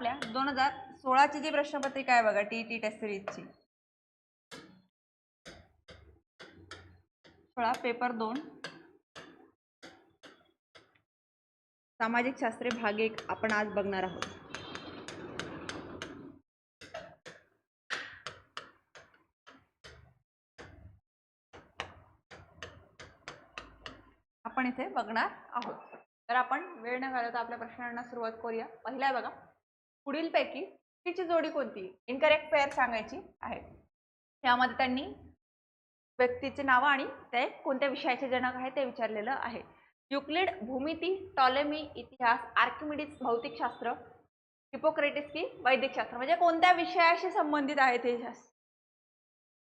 आपल्या 2016ची जी प्रश्नपत्रिका आहे बघा टीईटी टेस्ट सिरीजची 16 पेपर 2 सामाजिक शास्त्रे भाग 1 आपण आज बघणार आहोत। आपण इथे बघणार आहोत। तर आपण वेळ न घालवता आपल्या प्रश्नांना सुरुवात करूया। पहिला आहे बघा, पुढीलपैकी चुकीची जोडी कोणती? इनकरेक्ट पेअर सांगायची आहे। त्यामध्ये त्यांनी व्यक्तीचे नाव आणि ते कोणत्या विषयाचे जनक आहे ते विचारलेलं आहे। युक्लिड भूमिती, टॉलेमी इतिहास, आर्किमिडीज भौतिकशास्त्र, हिपोक्रेटिस की वैदिकशास्त्र, म्हणजे कोणत्या विषयाशी संबंधित आहे ते शास्त्र।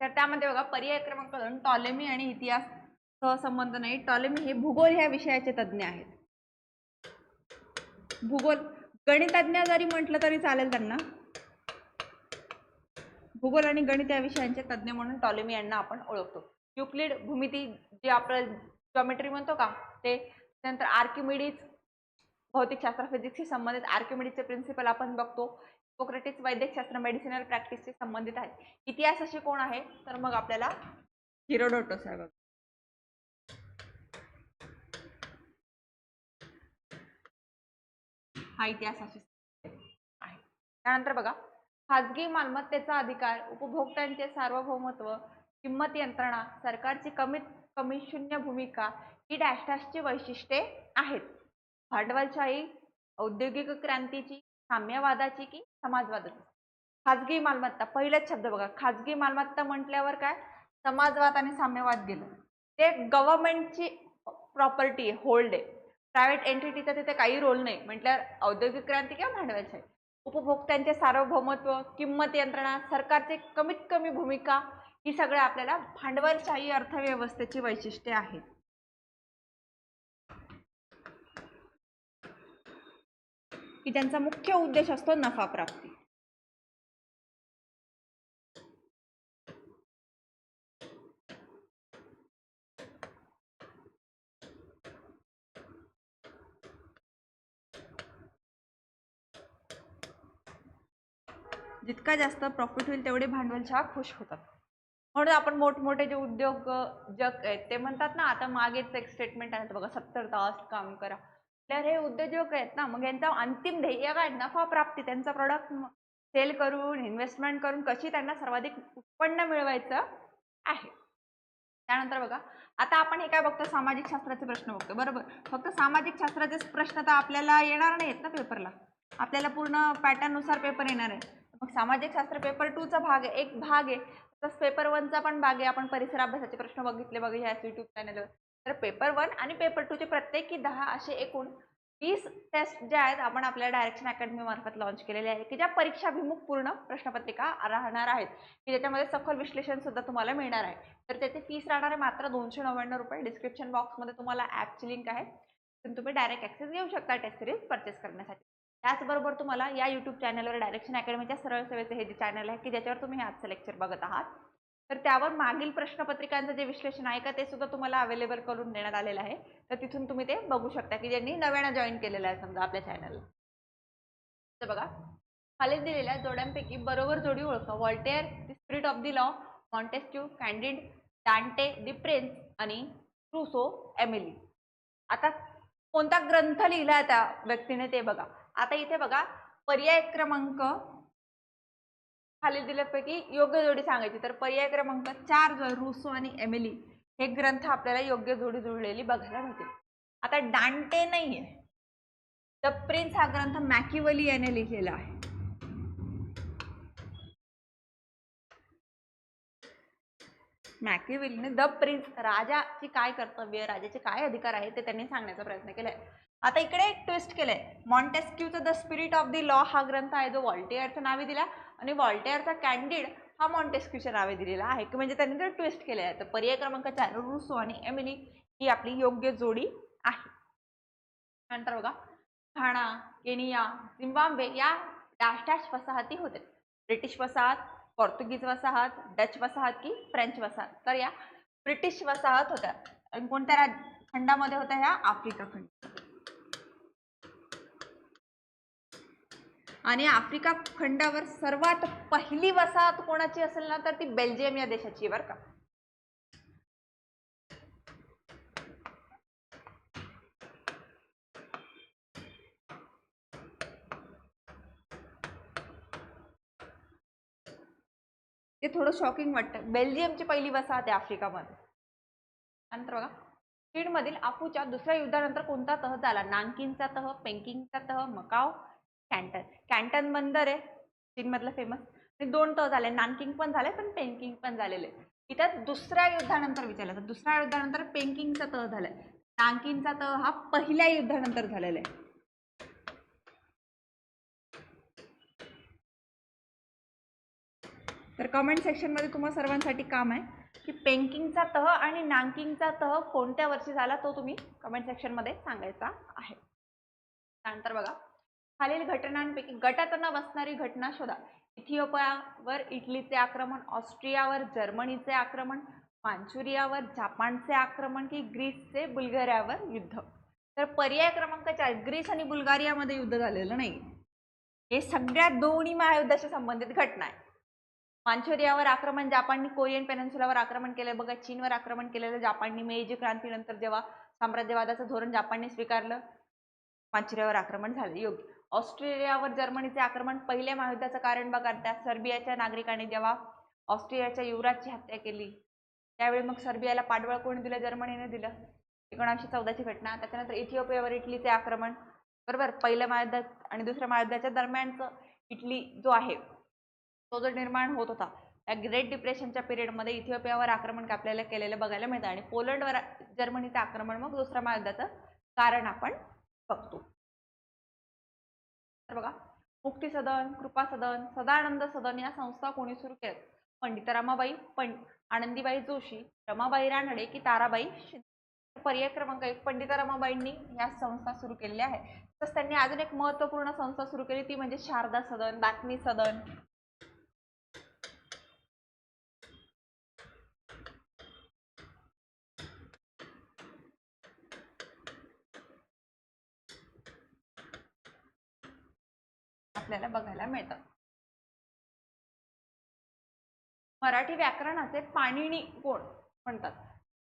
तर त्यामध्ये बघा पर्याय क्रमांक 2 टॉलेमी आणि इतिहास संबंध नाही। टॉलेमी हे भूगोल ह्या विषयाचे तज्ञ आहेत। भूगोल गणितज्ञ जरी म्हटलं तरी चालेल त्यांना, भूगोल आणि गणित या विषयांचे तज्ञ म्हणून टॉलेमी यांना आपण ओळखतो। युक्लिड भूमिती जे आपण जॉमेट्री म्हणतो का ते, त्यानंतर आर्किमिडीज भौतिकशास्त्र फिजिक्सशी संबंधित आर्किमिडीजचे प्रिन्सिपल आपण बघतो। हिपोक्रेटिस वैद्यकशास्त्र मेडिसिनल प्रॅक्टिसशी संबंधित आहे। इतिहास अशी कोण आहे तर मग आपल्याला हेरोडोटस आहे बघा। हा इतिहासाशी आहे। त्यानंतर बघा खाजगी मालमत्तेचा अधिकार, उपभोक्त्यांचे सार्वभौमत्व, किंमत यंत्रणा, सरकारची कमीत कमी शून्य भूमिका ही डॅश डॅशची वैशिष्ट्ये आहेत। भांडवलशाही, औद्योगिक क्रांतीची, साम्यवादाची की समाजवादाची? खाजगी मालमत्ता, पहिलाच शब्द बघा, खाजगी मालमत्ता म्हटल्यावर काय समाजवाद आणि साम्यवाद गेलं। ते गव्हर्नमेंटची प्रॉपर्टी होल्ड आहे, प्रायव्हेट एंटिटीचा तिथे काही रोल नाही म्हटल्यावर औद्योगिक क्रांती किंवा भांडवलशाही। उपभोक्त्यांचे सार्वभौमत्व, किंमत यंत्रणा, सरकारची कमीत कमी भूमिका ही सगळं आपल्याला भांडवलशाही अर्थव्यवस्थेची वैशिष्ट्ये आहेत। की त्यांचा मुख्य उद्देश असतो नफा प्राप्ती। जितका जास्त प्रॉफिट होईल तेवढे भांडवलशाह खुश होतात। म्हणून आपण मोठमोठे जे उद्योग जग आहेत ते म्हणतात ना, आता मागेच एक स्टेटमेंट आहे बघा 70 तास काम करा। तर हे उद्योजक आहेत ना, मग यांचा अंतिम ध्येय काय नफा प्राप्ती, त्यांचा प्रोडक्ट सेल करून इन्व्हेस्टमेंट करून कशी त्यांना सर्वाधिक उत्पन्न मिळवायचं आहे। त्यानंतर बघा आता आपण हे काय बघतो, सामाजिक शास्त्राचे प्रश्न बघतो बरोबर। फक्त सामाजिक शास्त्राचे प्रश्न तर आपल्याला येणार नाहीत ना पेपरला, आपल्याला पूर्ण पॅटर्न नुसार पेपर येणार आहे। मग सामाजिक शास्त्र पेपर 2 चा भाग आहे, एक भाग आहे, तसंच पेपर 1 चा पण भाग आहे। आपण परिसर अभ्यासाचे प्रश्न बघितले बघा ह्या YouTube चॅनलवर। तर पेपर 1 आणि पेपर 2 चे प्रत्येकी 10 असे एकूण 20 टेस्ट ज्या आहेत आपण आपल्या डायरेक्शन अकॅडमी मार्फत लॉन्च केलेले आहे, की ज्या परीक्षाभिमुख पूर्ण प्रश्नपत्रिका राहणार आहेत, की ज्याच्यामध्ये सखोल विश्लेषण सुद्धा तुम्हाला मिळणार आहे। तर त्याची फीस राहणार आहे मात्र 299 रुपये। डिस्क्रिप्शन बॉक्समध्ये तुम्हाला ॲपची लिंक आहे, तुम्ही डायरेक्ट ॲक्सेस घेऊ शकता टेस्ट सिरीज परचेस करण्यासाठी। त्याचबरोबर तुम्हाला या YouTube चॅनलवर डायरेक्शन अकॅडमीच्या सरळ सेवेचे हे जे चॅनल आहे की ज्याच्यावर तुम्ही आजचं लेक्चर बघत आहात, तर त्यावर मागील प्रश्नपत्रिकांचं जे विश्लेषण आहे का ते सुद्धा तुम्हाला अवेलेबल करून देण्यात आलेलं आहे। तर तिथून तुम्ही ते बघू शकता की ज्यांनी नव्यानं जॉईन केलेलं आहे समजा आपल्या चॅनलला। तर बघा खाली दिलेल्या जोड्यांपैकी बरोबर जोडी ओळखा। Voltaire, the spirit of the law, Montesquieu, Candide, Dante, the prince आणि रूसो, एमिली। आता कोणता ग्रंथ लिहिला त्या व्यक्तीने ते बघा। आता इथे बघा पर्याय क्रमांक खाली दिल्यापैकी योग्य जोडी सांगायची, तर पर्याय क्रमांक 4 जो रूसो आणि एमिली हे ग्रंथ आपल्याला योग्य जोडी जुळलेली बघायला मिळतील। आता डांटे नाहीये, द प्रिन्स हा ग्रंथ मॅकिवली याने लिहिलेला आहे। मॅकिवलीने द प्रिन्स राजाची काय कर्तव्य, राजाचे काय अधिकार आहे ते त्यांनी सांगण्याचा प्रयत्न केलाय। आता इकडे एक ट्विस्ट केलंय, मॉन्टेस्क्यूचा the spirit of the law हा ग्रंथ आहे जो व्हॉल्टेअरच्या नावे दिला आणि व्हॉल्टेअरचा कॅन्डिड हा मॉन्टेस्क्यूच्या नावे दिलेला आहे, की म्हणजे त्यांनी तर ट्विस्ट केले आहे। तर पर्याय क्रमांक 4 रूसो आणि एमिली ही आपली योग्य जोडी आहे। नंतर बघा घाना, केनिया, झिम्बाब्वे या डॅश डॅश वसाहती होते। ब्रिटिश वसाहत, पोर्तुगीज वसाहत, डच वसाहत की फ्रेंच वसाहत? तर या ब्रिटिश वसाहत होत्या। आणि कोणत्या खंडामध्ये होत्या? ह्या आफ्रिका खंड। आणि आफ्रिका खंडावर सर्वात पहिली वसाहत कोणाची असेल ना, तर ती बेल्जियम या देशाची बरं का. ते थोडं शॉकिंग वाटतं. बेल्जियमची पहिली वसाहत आहे आफ्रिकामध्ये. नंतर बघा, चीनमधील आफूच्या दुसऱ्या युद्धानंतर कोणता तह झाला? नांकिंगचा तह, पेकिंगचा तह, मकाव, कॅन्टन. कॅन्टन बंदर आहे चीनमधलं फेमस. 2 तह झाले, नानकिंग पण झाले पण पेकिंग पण झालेले. इथं दुसऱ्या युद्धानंतर विचारलं तर दुसऱ्या युद्धानंतर पेकिंगचा तह झालाय. नानकिंगचा तह हा पहिल्या युद्धानंतर झालेला आहे. तर कमेंट सेक्शन मध्ये तुम्हा सर्वांसाठी काम आहे की पेकिंगचा तह आणि नानकिंगचा तह कोणत्या वर्षी झाला तो तुम्ही कमेंट सेक्शन मध्ये सांगायचा आहे. त्यानंतर बघा, खालील घटनांपैकी गटात न बसणारी घटना शोधा. इथिओपियावर इटलीचे आक्रमण, ऑस्ट्रियावर जर्मनीचे आक्रमण, मांचुरियावर जपानचे आक्रमण की ग्रीसचे बुल्गारियावर युद्ध. तर पर्याय क्रमांक 4, ग्रीस आणि बुल्गारियामध्ये युद्ध झालेलं नाही. हे सगळ्या दोन्ही महायुद्धाशी संबंधित घटना आहे. मांचुरियावर आक्रमण, जपाननी कोरियन पेनिन्सुलावर आक्रमण केलं बघा, चीनवर आक्रमण केलेलं जपाननी. मेइजी क्रांतीनंतर जेव्हा साम्राज्यवादाचं धोरण जपानने स्वीकारलं, मांचुरियावर आक्रमण झाले. योग्य. ऑस्ट्रेलियावर जर्मनीचे आक्रमण, पहिल्या महायुद्धाचं कारण बघा. त्या सर्बियाच्या नागरिकांनी जेव्हा ऑस्ट्रियाच्या युवराजची हत्या केली त्यावेळी मग सर्बियाला पाठबळ कोणी दिलं? जर्मनीने दिलं. 1914ची घटना. त्याच्यानंतर इथिओपियावर इटलीचे आक्रमण, बरोबर. पहिल्या महायुद्धात आणि दुसऱ्या महायुद्धाच्या दरम्यानचं इटली जो आहे तो जो निर्माण होत होता त्या ग्रेट डिप्रेशनच्या पिरियडमध्ये इथिओपियावर आक्रमण आपल्याला केलेलं बघायला मिळतं. आणि पोलंडवर जर्मनीचं आक्रमण मग दुसऱ्या महायुद्धाचं कारण आपण बघतो. तर बघा, मुक्ती सदन, कृपा सदन, सदानंद सदन या संस्था कोणी सुरू केल्या? पंडिता रमाबाई, आनंदीबाई जोशी, रमाबाई रानडे की ताराबाई शिंदे. पर्याय क्रमांक 1, पंडिता रमाबाईंनी या संस्था सुरू केलेल्या आहे. तसंच त्यांनी अजून एक महत्त्वपूर्ण संस्था सुरू केली ती म्हणजे शारदा सदन, बातमी सदन. आपल्याला बघायला मिळतं. मराठी व्याकरणाचे पाणिनी कोण म्हणतात?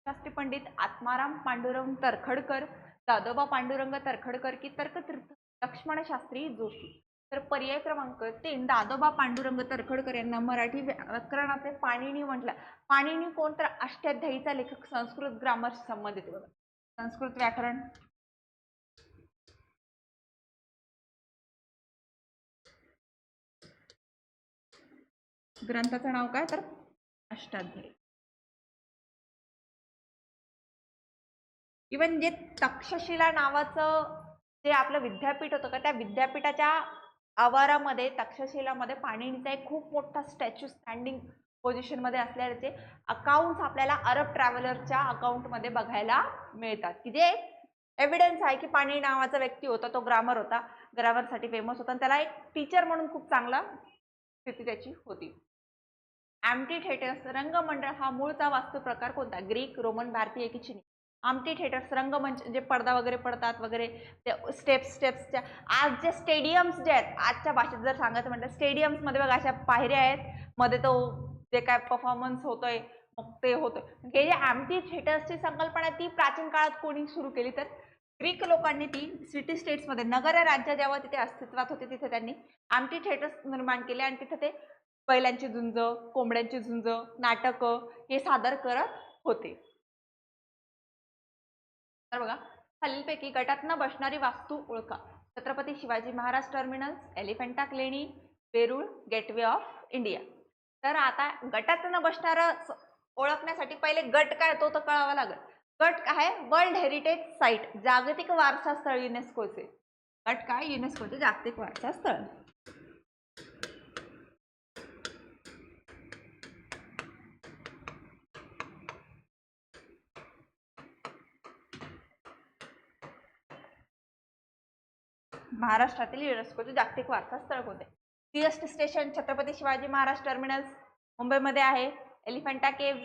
शास्त्री पंडित आत्माराम पांडुरंग तर्खडकर, दादोबा पांडुरंग तर्खडकर की तर्कतीर्थ लक्ष्मण शास्त्री जोशी. तर पर्याय क्रमांक 3, दादोबा पांडुरंग तर्खडकर यांना मराठी व्याकरणाचे पाणिनी म्हटलं. पाणिनी कोण? तर अष्टाध्यायीचा लेखक, संस्कृत ग्रामर संबंधित बघा. संस्कृत व्याकरण, ग्रंथाचं नाव काय? तर अष्टाध्यायी. इवन जे तक्षशिला नावाचं जे आपलं विद्यापीठ होतं का त्या विद्यापीठाच्या आवारामध्ये तक्षशिलामध्ये पाणिनीचा एक खूप मोठा स्टॅच्यू स्टँडिंग पोझिशन मध्ये असल्याचे अकाउंट्स आपल्याला अरब ट्रॅव्हलरच्या अकाउंटमध्ये बघायला मिळतात की जे एव्हिडन्स आहे की पाणिनी नावाचा व्यक्ती होता, तो ग्रामर होता, ग्रामरसाठी फेमस होता आणि त्याला एक टीचर म्हणून खूप चांगला स्थिती त्याची होती. ॲम्फी थिएटर्स रंगमंडळ हा मूळचा वास्तू प्रकार कोणता? ग्रीक, रोमन, भारतीय की चिनी. ॲम्फी थिएटर्स रंगमंच जे पडदा वगैरे पडतात वगैरे ते स्टेप्सच्या आज जे स्टेडियम्स जे आहेत आजच्या भाषेत जर सांगायचं म्हटलं स्टेडियम्समध्ये बघा अशा पायऱ्या आहेत, मध्ये तो जे काय परफॉर्मन्स होतोय मग ते होतोय. हे जे ॲम्फी थिएटर्सची संकल्पना ती प्राचीन काळात कोणी सुरू केली? तर ग्रीक लोकांनी ती सिटी स्टेट्समध्ये नगर राज्य जेव्हा तिथे अस्तित्वात होते तिथे त्यांनी ॲम्फी थिएटर्स निर्माण केले आणि तिथे ते बैलांची झुंज, कोंबड्यांची झुंज, नाटकं हे सादर करत होते. तर बघा, खालीलपैकी गटात न बसणारी वास्तू ओळखा. छत्रपती शिवाजी महाराज टर्मिनस, एलिफंटा लेणी, वेरूळ, गेटवे ऑफ इंडिया. तर आता गटात न बसणारं ओळखण्यासाठी पहिले गट काय तो तर कळावा लागेल. गट काय? वर्ल्ड हेरिटेज साईट, जागतिक वारसा स्थळ युनेस्कोचे. गट काय? युनेस्कोचे जागतिक वारसा स्थळ. महाराष्ट्रातील युनेस्कोचे जागतिक वारसा स्थळ कोणते? CST station, Chhatrapati Shivaji Maharaj terminus मुंबईमध्ये आहे, Elephanta cave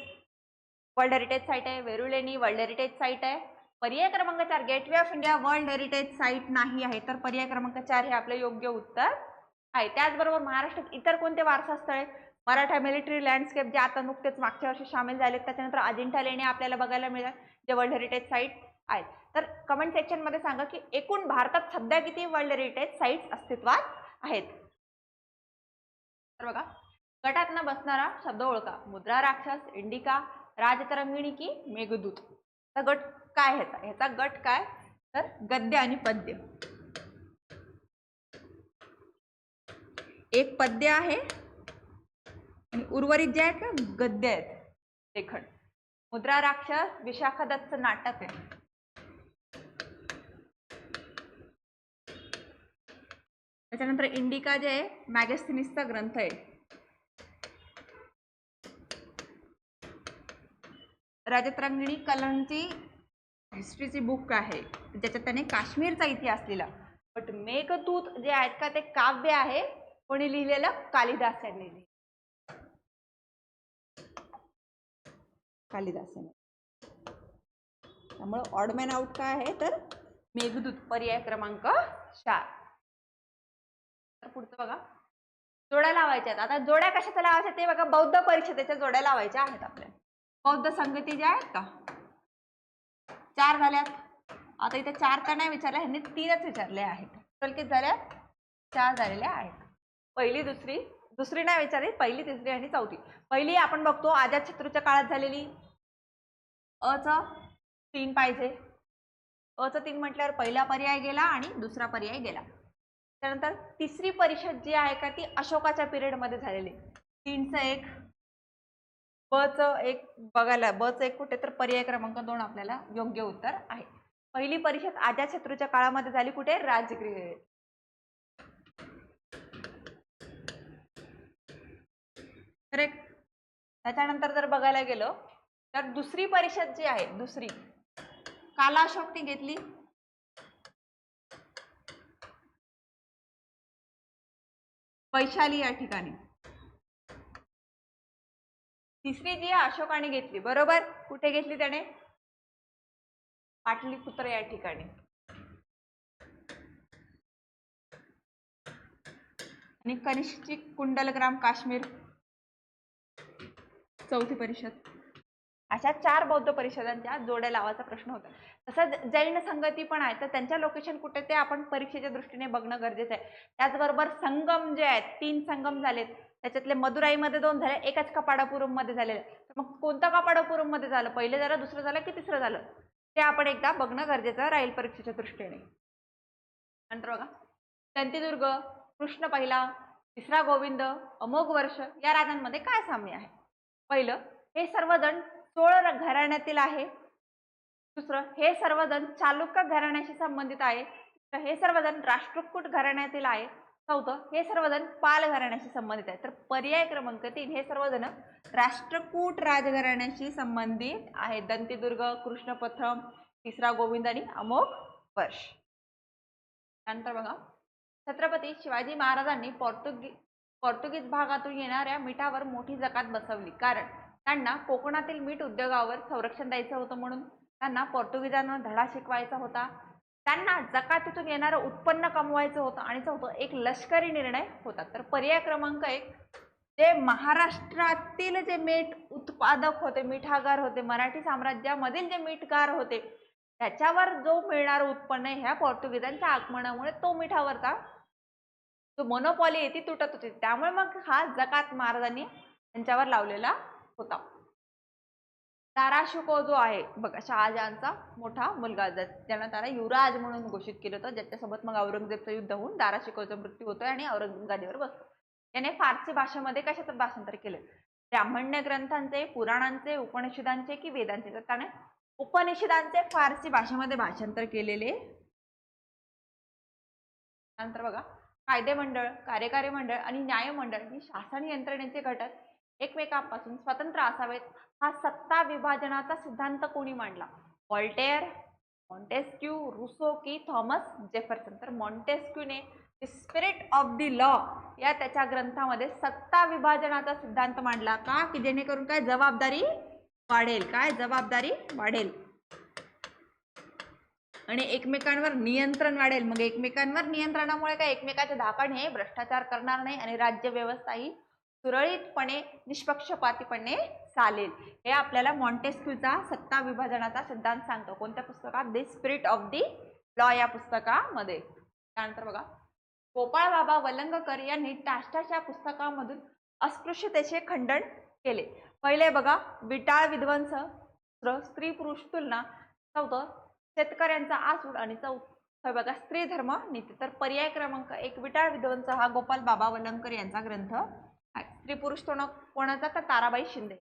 world heritage site आहे, वेरूळ लेणी वर्ल्ड हेरिटेज साईट आहे. पर्याय क्रमांक 4 gateway of India world heritage site नाही आहे. तर पर्याय क्रमांक 4 हे आपलं योग्य उत्तर आहे. त्याचबरोबर महाराष्ट्रात इतर कोणते वारसा स्थळे, मराठा मिलिटरी लँडस्केप जे आता नुकतेच मागच्या वर्षी सामील झाले, त्याच्यानंतर अजिंठा लेणी आपल्याला बघायला मिळतात जे वर्ल्ड हेरिटेज साईट आहेत. तर कमेंट सेक्शन मध्ये सांगा की एकूण भारतात सध्या किती वर्ल्ड हेरिटेज साईट्स अस्तित्वात आहेत. तर बघा, गटात न बसणारा शब्द ओळखा. मुद्रा राक्षस, इंडिका, राजतरंगिणी की मेघदूत. गट काय ह्याचा गट काय, तर गद्य आणि पद्य. एक पद्य आहे आणि उर्वरित जे आहेत ना गद्य आहेत लेखन. मुद्रा राक्षस विशाखा दत्तचं नाटक आहे. त्याच्यानंतर इंडिका जे आहे मॅगॅस्थिनिसचा ग्रंथ आहे. राजतरंगिणी कलंची हिस्ट्रीची बुक आहे ज्याच्यात त्याने काश्मीरचा इतिहास लिहिला. बट मेघदूत जे आहेत का ते काव्य आहे. कोणी लिहिलेलं, कालिदास यांनी लिहिलं. कालिदास यांनी. त्यामुळे ऑडमॅन आउट काय आहे तर मेघदूत, पर्याय क्रमांक 4. तर पुढचं बघा, जोड्या लावायच्या आहेत. आता जोड्या कशाच्या लावायच्या ते बघा, बौद्ध परिषदेच्या जोड्या लावायच्या आहेत आपल्याला. बौद्ध संगती ज्या आहेत का 4 झाल्यात. आता इथे 4 तर नाही विचारल्या, ह्यांनी 3च विचारले आहेत. तर किती झाल्या, 4 झालेल्या आहेत. पहिली दुसरी नाही विचारली, पहिली, तिसरी आणि चौथी. पहिली आपण बघतो अजातशत्रूच्या काळात झालेली. अचं 3 पाहिजे. अचं 3 म्हटल्यावर पहिला पर्याय गेला आणि दुसरा पर्याय गेला. त्यानंतर तिसरी परिषद जी आहे का ती अशोकाच्या पिरियड मध्ये झालेली. 3चं 1, बचं 1 बघायला, बचं 1 कुठे तर पर्याय क्रमांक 2 आपल्याला योग्य उत्तर आहे. पहिली परिषद अजातशत्रूच्या काळामध्ये झाली कुठे, राजगृह. करेक्ट. त्याच्यानंतर जर बघायला गेलो तर दुसरी परिषद जी आहे, दुसरी काला अशोकने घेतली. वैशाली या ठिकाणी. तिसरी जी अशोकाने घेतली, बरोबर, कुठे घेतली त्याने, पाटलीपुत्र या ठिकाणी. आणि कनिष्ठची कुंडलग्राम काश्मीर, चौथी परिषद. अशा 4 बौद्ध परिषदांच्या जोड्या लावायचा प्रश्न होता. तसंच जैन संगती पण आहे, तर त्यांच्या लोकेशन कुठे ते आपण परीक्षेच्या दृष्टीने बघणं गरजेचं आहे. त्याचबरोबर संगम जे आहेत, 3 संगम झालेत. त्याच्यातले मदुराईमध्ये 2 झाले, एकच कपाडापुरम मध्ये झालेलं. तर मग कोणतं कपाडापुरम मध्ये झालं, पहिलं झालं, दुसरं झालं की तिसरं झालं, ते आपण एकदा बघणं गरजेचं राहील परीक्षेच्या दृष्टीने. नंतर बघा, दंतीदुर्ग, कृष्ण पहिला, तिसरा गोविंद, अमोघ वर्ष या राजांमध्ये काय साम्य आहे. पहिलं, हे सर्वजण चोळ घराण्यातील आहे. दुसरं, हे सर्वजण चालुक्य घराण्याशी संबंधित आहे. हे सर्वजण राष्ट्रकूट घराण्यातील आहे. चौथं, हे सर्वजण पाल घराण्याशी संबंधित आहे. तर पर्याय क्रमांक 3, हे सर्वजण राष्ट्रकूट राजघराण्याशी संबंधित आहेत. दंतीदुर्ग, कृष्ण प्रथम, तिसरा गोविंद आणि अमोघ वर्ष. त्यानंतर बघा, छत्रपती शिवाजी महाराजांनी पोर्तुगीज भागातून येणाऱ्या मिठावर मोठी जकात बसवली, कारण त्यांना कोकणातील मीठ उद्योगावर संरक्षण द्यायचं होतं, म्हणून त्यांना पोर्तुगीजांना धडा शिकवायचा होता. त्यांना जकातीतून येणारं उत्पन्न कमवायचं होतं. आणि चौथं, एक लष्करी निर्णय होता. तर पर्याय क्रमांक 1, जे महाराष्ट्रातील जे मीठ उत्पादक होते, मिठागार होते, मराठी साम्राज्यामधील जे मिठगार होते, त्याच्यावर जो मिळणारं उत्पन्न ह्या पोर्तुगीजांच्या आगमनामुळे तो मिठावरचा जो मोनोपॉली आहे ती तुटत होती. त्यामुळे मग हा जकात महाराजांनी त्यांच्यावर लावलेला होता. दारा शिकोह जो आहे बघा, शहाजहानचा मोठा मुलगा, ज्याला त्याला युवराज म्हणून घोषित केलं होतं, ज्याच्यासोबत मग औरंगजेबचं युद्ध होऊन दारा शिकोहचा मृत्यू होतोय आणि औरंगजेब गादीवर बसतो. त्याने फारसी भाषेमध्ये कशाचं भाषांतर केलं, ब्राह्मण्य ग्रंथांचे, पुराणांचे, उपनिषदांचे की वेदांचे. तर त्याने उपनिषदांचे फारसी भाषेमध्ये भाषांतर केलेले. नंतर बघा, कायदे मंडळ, कार्यकारी मंडळ आणि न्यायमंडळ ही शासन यंत्रणेचे घटक एकमेकांपासून स्वतंत्र असावेत, हा सत्ता विभाजनाचा सिद्धांत कोणी मांडला. व्हॉल्टेअर, मॉन्टेस्क्यू, रुसो की थॉमस जेफरसन. तर मॉन्टेस्क्यूने स्पिरिट ऑफ द लॉ या त्याच्या ग्रंथामध्ये सत्ता विभाजनाचा सिद्धांत मांडला. का, की जेणेकरून काय जबाबदारी वाढेल, काय जबाबदारी वाढेल. आणि एकमेकांवर नियंत्रण वाढेल. मग एकमेकांवर नियंत्रणामुळे काय, एकमेकाचे धाकण हे भ्रष्टाचार करणार नाही आणि राज्य व्यवस्था ही सुरळीतपणे निष्पक्षपातीपणे चालेल. हे आपल्याला मॉन्टेस्क्यूचा सत्ता विभाजनाचा सिद्धांत सांगतो. कोणत्या पुस्तकात? The spirit of the law या पुस्तकामध्ये. त्यानंतर बघा, गोपाळ बाबा वलंगकर यांनी टास्टाच्या पुस्तकामधून अस्पृश्यतेचे खंडन केले. पहिले बघा, विटाळ विध्वंस, स्त्री पुरुष तुलना, चौथं शेतकऱ्यांचा आसूड आणि चौथं बघा स्त्री धर्म नीती. तर पर्याय क्रमांक 1 विटाळ विध्वंस हा गोपाळ बाबा वलंगकर यांचा ग्रंथ आहे. स्त्री पुरुष कोणाचा? तर ताराबाई शिंदे.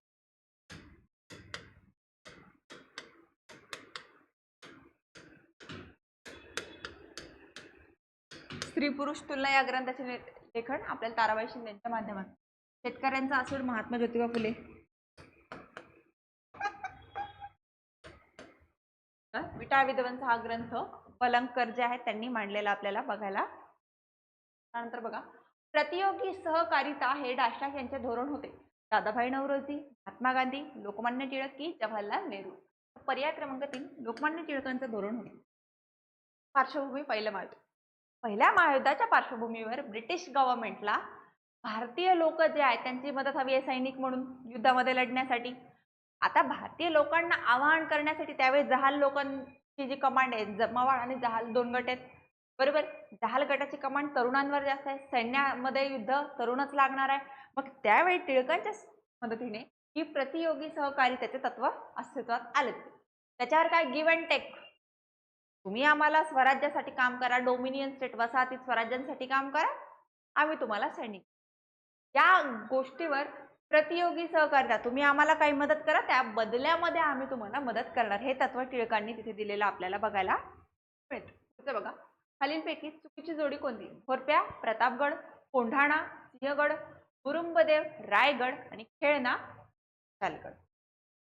स्त्री पुरुष तुलना या ग्रंथाचे लेखन आपल्याला ताराबाई शिंदे यांच्या माध्यमातून. शेतकऱ्यांचा आसूड महात्मा ज्योतिबा फुले. विटाळ विध्वंस हा ग्रंथ वलंगकर जे आहेत त्यांनी मांडलेला आपल्याला बघायला. त्यानंतर बघा, प्रतियोगी सहकारिता हे डाष्टाक यांचे धोरण होते. दादाभाई नौरोजी, महात्मा गांधी, लोकमान्य टिळक की जवाहरलाल नेहरू. पर्याय क्रमांक 3 लोकमान्य टिळकांचं धोरण होते. पार्श्वभूमी पहिलं महायुद्ध. पहिल्या महायुद्धाच्या पार्श्वभूमीवर ब्रिटिश गव्हर्नमेंटला भारतीय लोक जे आहेत त्यांची मदत हवी आहे सैनिक म्हणून युद्धामध्ये लढण्यासाठी. आता भारतीय लोकांना आवाहन करण्यासाठी त्यावेळी जहाल लोकांची जी कमांड आहे, मवाळ आणि जहाल 2 गट आहेत बरोबर. जहाल गटाची कमांड तरुणांवर जास्त आहे. सैन्यामध्ये युद्ध तरुणच लागणार आहे. मग त्यावेळी टिळकांच्या मदतीने ही प्रतियोगी सहकारितेचे तत्व अस्तित्वात आले. त्याच्यावर काय, गिव्ह अँड टेक. तुम्ही आम्हाला स्वराज्यासाठी काम करा, डोमिनियन स्टेट वसाहती स्वराज्यांसाठी काम करा, आम्ही तुम्हाला सैनिक. या गोष्टीवर प्रतियोगी सहकार्य, तुम्ही आम्हाला काही मदत करा, त्या बदल्यामध्ये आम्ही तुम्हाला मदत करणार, हे तत्व टिळकांनी तिथे दिलेलं आपल्याला बघायला मिळतं. बघा, खालीलपैकी चुकीची जोडी कोणती? भोरप्या, प्रतापगड, कोंढाणा, सिंहगड, मुरुंबदेव, रायगड आणि खेळणा, विशालगड.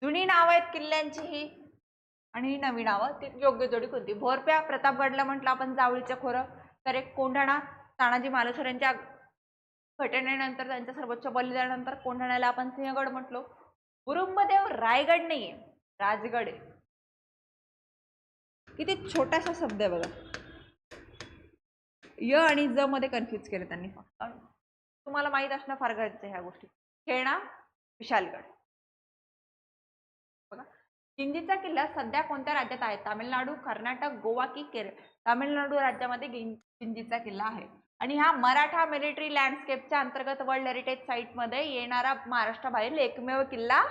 जुनी नावं आहेत किल्ल्यांची ही आणि नवी नावं, ती योग्य जोडी कोणती? भोरप्या, प्रतापगडला म्हटलं आपण जावळीचं खोरं, तर एक कोंढाणा तानाजी मालुसरे यांच्या घटनेनंतर त्यांच्या सर्वोच्च बलिदानानंतर कोंढाण्याला आपण सिंहगड म्हटलो. मुरुंबदेव रायगड नाहीये, राजगड आहे. किती छोटासा शब्द आहे बघा, य आणि ज मध्ये कन्फ्युज केलं त्यांनी. तुम्हाला माहित असणं फार गरजेचं आहे ह्या गोष्टी. खेळणा, विशालगड. बघा, जिंजीचा किल्ला सध्या कोणत्या राज्यात आहे? तामिळनाडू, कर्नाटक, गोवा की केरळ? तामिळनाडू राज्यामध्ये जिंजीचा किल्ला आहे. आणि हा मराठा मिलिटरी लँडस्केपच्या अंतर्गत वर्ल्ड हेरिटेज साईट मध्ये येणारा महाराष्ट्राबाहेरील एकमेव किल्ला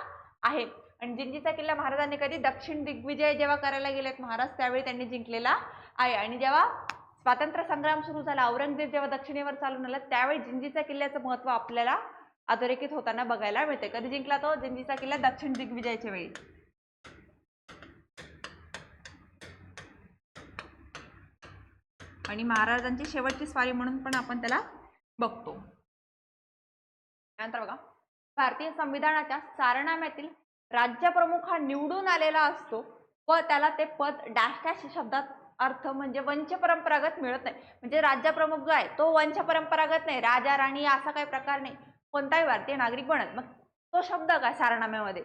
आहे. आणि जिंजीचा किल्ला महाराजांनी कधी दक्षिण दिग्विजय जेव्हा करायला गेलेत महाराज त्यावेळी त्यांनी जिंकलेला आहे. आणि जेव्हा स्वातंत्र्य संग्राम सुरू झाला, औरंगजेब जेव्हा दक्षिणेवर चालून आला, त्यावेळी जिंजीच्या किल्ल्याचं महत्व आपल्याला अधोरेखित होताना बघायला मिळते. कधी जिंकला तो? जिंजीचा किल्ला दक्षिण दिग्विजयाच्या वेळी. आणि महाराजांची शेवटची स्वारी म्हणून पण आपण त्याला बघतो. त्यानंतर बघा, भारतीय संविधानाच्या सारनाम्यातील राज्यप्रमुख हा निवडून आलेला असतो व त्याला ते पद डॅश डॅश शब्दात अर्थ म्हणजे वंशपरंपरागत मिळत नाही. म्हणजे राज्यप्रमुख जो आहे तो वंशपरंपरागत नाही, राजा राणी असा काही प्रकार नाही, कोणताही भारतीय नागरिक बनत. मग तो शब्द काय सारनाम्यामध्ये?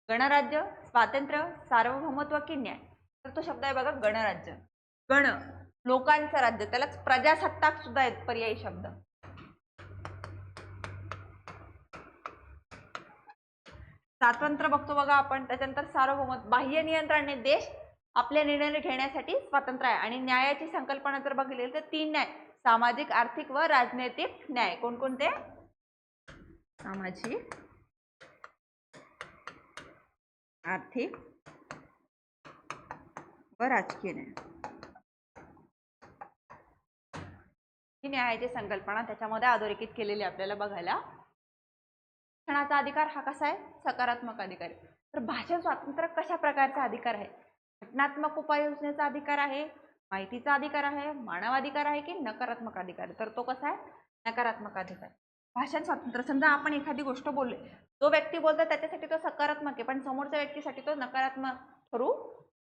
गणराज्य, स्वातंत्र्य, सार्वभौमत्व की न्याय? तर तो शब्द आहे बघा गणराज्य. गण लोकांचं राज्य, त्यालाच प्रजासत्ताक सुद्धा आहेत पर्यायी शब्द. स्वातंत्र्य बघतो बघा आपण. त्याच्यानंतर सार्वभौमत्व, बाह्य नियंत्रणाने देश आपल्या निर्णय घेण्यासाठी स्वतंत्र आहे. आणि न्यायाची संकल्पना जर बघितली तर 3 न्याय: सामाजिक, आर्थिक व राजनैतिक न्याय. कोणकोणते? सामाजिक, आर्थिक व राजकीय न्याय. ही न्यायाची संकल्पना त्याच्यामध्ये अधोरेखित केलेली आपल्याला बघायला. शिक्षणाचा अधिकार हा कसा आहे? सकारात्मक अधिकार आहे. तर भाषण स्वातंत्र्य कशा प्रकारचा अधिकार आहे? घटनात्मक उपाययोजनेचा अधिकार आहे, माहितीचा अधिकार आहे, मानवाधिकार आहे की नकारात्मक अधिकार? तर तो कसा आहे? नकारात्मक अधिकार. भाषण स्वातंत्र्य, समजा आपण एखादी गोष्ट बोलले, जो व्यक्ती बोलतो त्याच्यासाठी तो सकारात्मक आहे, पण समोरच्या व्यक्तीसाठी तो नकारात्मक ठरू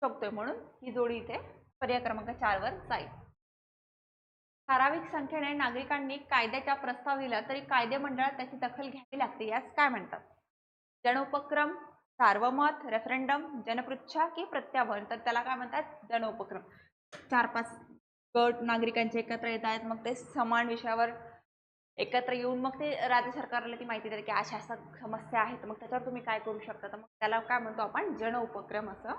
शकतोय. म्हणून ही जोडी इथे पर्याय क्रमांक 4 वर जाईल. ठराविक संख्येने नागरिकांनी कायद्याचा प्रस्ताव दिला तरी कायदे मंडळात त्याची दखल घ्यावी लागते, यास काय म्हणतात? जनउपक्रम, सार्वमत, रेफरंडम, जनपृच्छा की प्रत्याभवन? तर त्याला काय म्हणतात? जनउपक्रम. 4-5 गट नागरिकांचे एकत्र येत आहेत, मग ते समान विषयावर एकत्र येऊन मग ते राज्य सरकारला ती माहिती देते की अशा अशा समस्या आहेत, मग त्याच्यावर तुम्ही काय करू शकता. तर मग त्याला काय म्हणतो आपण, जन उपक्रम असं.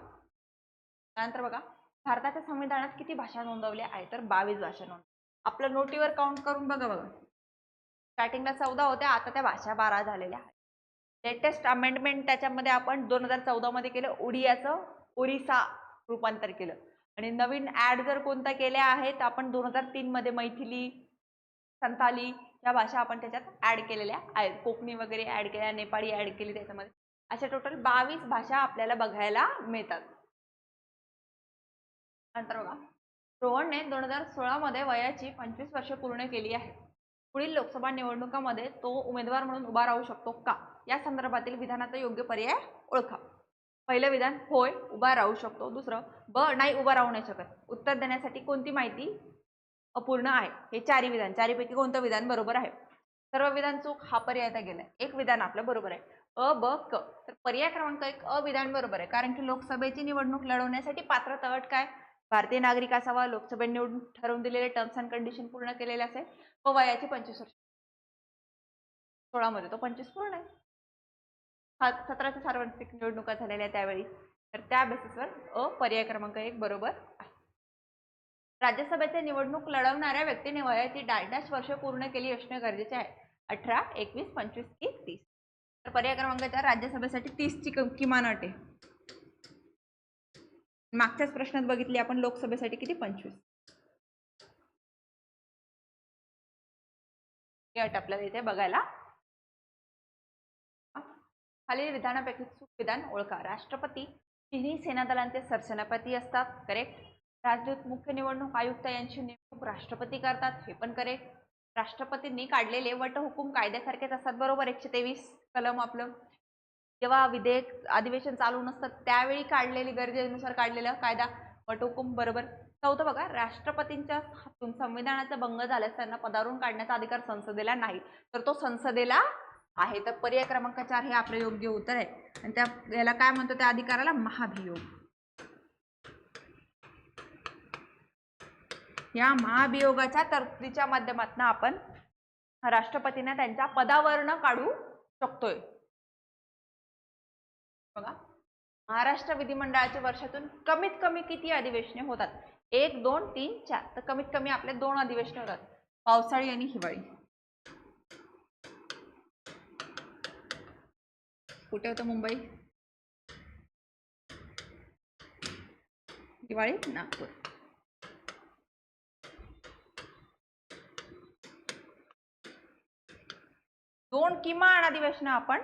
त्यानंतर बघा, भारताच्या संविधानात किती भाषा नोंदवल्या आहेत, तर 22 भाषा नोंदवल्या. आपलं नोटीवर काउंट करून बघा. स्टार्टिंगला 14 होत्या, आता त्या भाषा 12 झालेल्या आहेत. लेटेस्ट अमेंडमेंट त्याच्यामध्ये आपण 2014 मध्ये केलं, ओडियाचं ओरिसा रूपांतर केलं. आणि नवीन ऍड जर कोणत्या केल्या आहेत, आपण 2003 मध्ये मैथिली, संथाली या भाषा आपण त्याच्यात ऍड केलेल्या आहेत. कोकणी वगैरे ऍड केल्या, नेपाळी ऍड केली त्याच्यामध्ये. अशा टोटल 22 भाषा आपल्याला बघायला मिळतात. नंतर बघा, रोहनने 2016 मध्ये वयाची 25 वर्षे पूर्ण केली आहे. पुढील लोकसभा निवडणुकामध्ये तो उमेदवार म्हणून उभा राहू शकतो का, या संदर्भातील विधानाचा योग्य पर्याय ओळखा. पहिलं विधान, होय उभा राहू शकतो. दुसरं, ब नाही उभा राहू नाही शकत. उत्तर देण्यासाठी कोणती माहिती अपूर्ण आहे. हे चारही विधान, चारीपैकी कोणतं विधान बरोबर आहे. सर्व विधान चूक, हा पर्याय आता गेलाय. एक विधान आपलं बरोबर आहे, अ ब क. तर पर्याय क्रमांक 1 अ विधान बरोबर आहे, कारण की लोकसभेची निवडणूक लढवण्यासाठी पात्रता अट काय, भारतीय नागरिक असावा, लोकसभेत निवडून ठरवून दिलेले टर्म्स अँड कंडिशन पूर्ण केलेले असेल व वयाची 25 वर्ष. 16 मध्ये तो 25 पूर्ण आहे. 17च्या सार्वत्रिक निवडणुका झालेल्या त्यावेळी, तर त्या बेसिसवर अ पर्याय क्रमांक 1 बरोबर आहे. राज्यसभेचे निवडणूक लढवणाऱ्या व्यक्तीने वयाची डॅश वर्ष पूर्ण केली असणे गरजेचे आहे. 18, 21, 25 की 30. तर पर्याय क्रमांक 4 राज्यसभेसाठी 30 ची किमान अट आहे. मागच्याच प्रश्नात बघितली आपण लोकसभेसाठी किती, 25. ही अट आपल्याला इथे बघायला. खालील विधानापैकी चूक विधान ओळखा. राष्ट्रपती तिन्ही सेना दलांचे सरसेनापती असतात, करेक्ट. राजदूत, मुख्य निवडणूक आयुक्त यांची नेमणूक राष्ट्रपती करतात, हे पण करेक्ट. राष्ट्रपतींनी काढलेले वटहुकूम कायद्यासारखेच असतात, बरोबर. 123 कलम आपलं. जेव्हा विधेयक अधिवेशन चालू नसतात त्यावेळी काढलेली, गरजेनुसार काढलेला कायदा वटहुकूम, बरोबर. चौथं बघा, राष्ट्रपतींच्या हातून संविधानाचा भंग झाल्यास त्यांना पदावरून काढण्याचा अधिकार संसदेला नाही, तर तो संसदेला आहे. तर पर्याय क्रमांक 4 हे आपलं योग्य उत्तर आहे. आणि त्या याला काय म्हणतो, त्या अधिकाराला महाभियोग. या महाभियोगाच्या तरतुदीच्या माध्यमातून आपण राष्ट्रपतींना त्यांच्या पदावरून काढू शकतोय. बघा, महाराष्ट्र विधिमंडळाच्या वर्षातून कमीत कमी किती अधिवेशने होतात. 1, 2, 3, 4. तर कमीत कमी आपले 2 अधिवेशने होतात, पावसाळी आणि हिवाळी. कुठे होतं मुंबई, हिवाळी नागपूर. दोन किमान अधिवेशन आपण